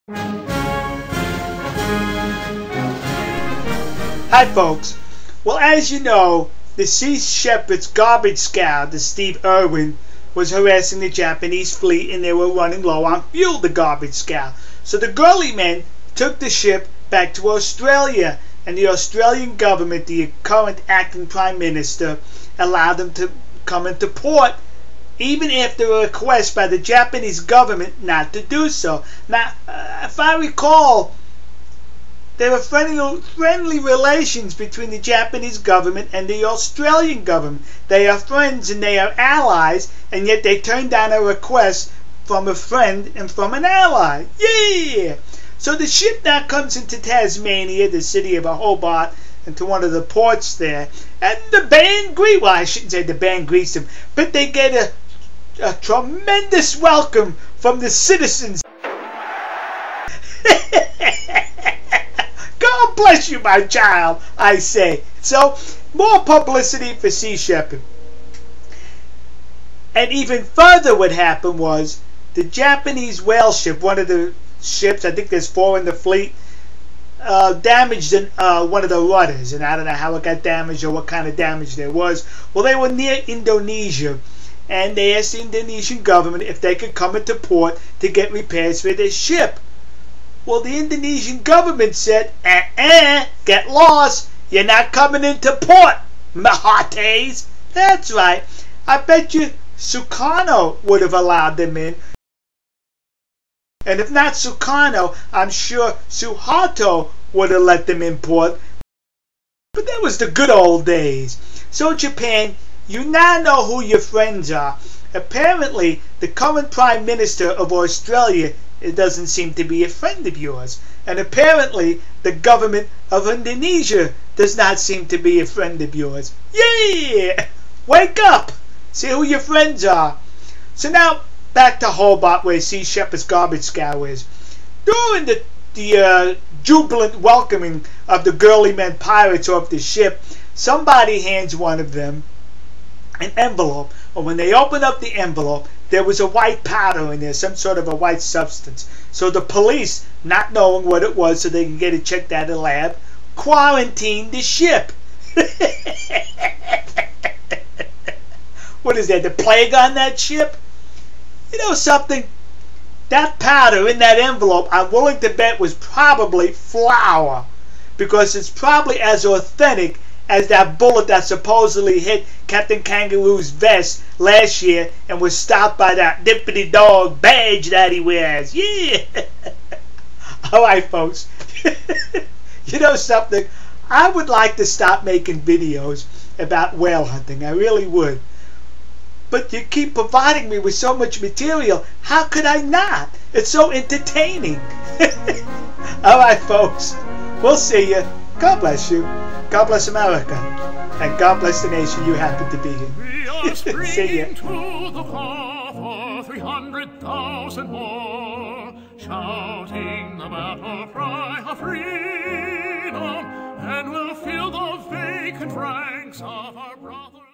Hi folks. Well, as you know, the Sea Shepherd's garbage scow, the Steve Irwin, was harassing the Japanese fleet and they were running low on fuel, the garbage scow. So the girly men took the ship back to Australia, and the Australian government, the current acting Prime Minister, allowed them to come into port even after a request by the Japanese government not to do so. Now, if I recall, there were friendly relations between the Japanese government and the Australian government. They are friends and they are allies, and yet they turned down a request from a friend and from an ally. Yeah! So the ship now comes into Tasmania, the city of Hobart, into one of the ports there, and the band greet, well, I shouldn't say the band greets them, but they get a tremendous welcome from the citizens. God bless you, my child, I say. So, more publicity for Sea Shepherd. And even further what happened was, the Japanese whale ship, one of the ships, I think there's 4 in the fleet, damaged one of the rudders. And I don't know how it got damaged or what kind of damage there was. Well, they were near Indonesia, and they asked the Indonesian government if they could come into port to get repairs for their ship. Well, the Indonesian government said, get lost. You're not coming into port, mahates. That's right. I bet you Sukarno would have allowed them in. And if not Sukarno, I'm sure Suharto would have let them in port. But that was the good old days. So Japan, you now know who your friends are. Apparently, the current Prime Minister of Australia, it doesn't seem to be a friend of yours. And apparently, the government of Indonesia does not seem to be a friend of yours. Yeah! Wake up! See who your friends are. So now, back to Hobart, where Sea Shepherd's garbage scow is. During the jubilant welcoming of the girly men pirates off the ship, somebody hands one of them an envelope. And when they open up the envelope, there was a white powder in there, some sort of a white substance. So the police, not knowing what it was so they can get it checked out of the lab, quarantined the ship. What is that, the plague on that ship? You know something? That powder in that envelope, I'm willing to bet, was probably flour, because it's probably as authentic as that bullet that supposedly hit Captain Kangaroo's vest last year and was stopped by that dippity dog badge that he wears. Yeah! Alright, folks. You know something? I would like to stop making videos about whale hunting. I really would. But you keep providing me with so much material. How could I not? It's so entertaining. Alright, folks. We'll see you. God bless you. God bless America. And God bless the nation you happen to be in. We are See ya. springing to the far for 300,000 more, shouting the battle cry of freedom, and we'll fill the vacant ranks of our brothers.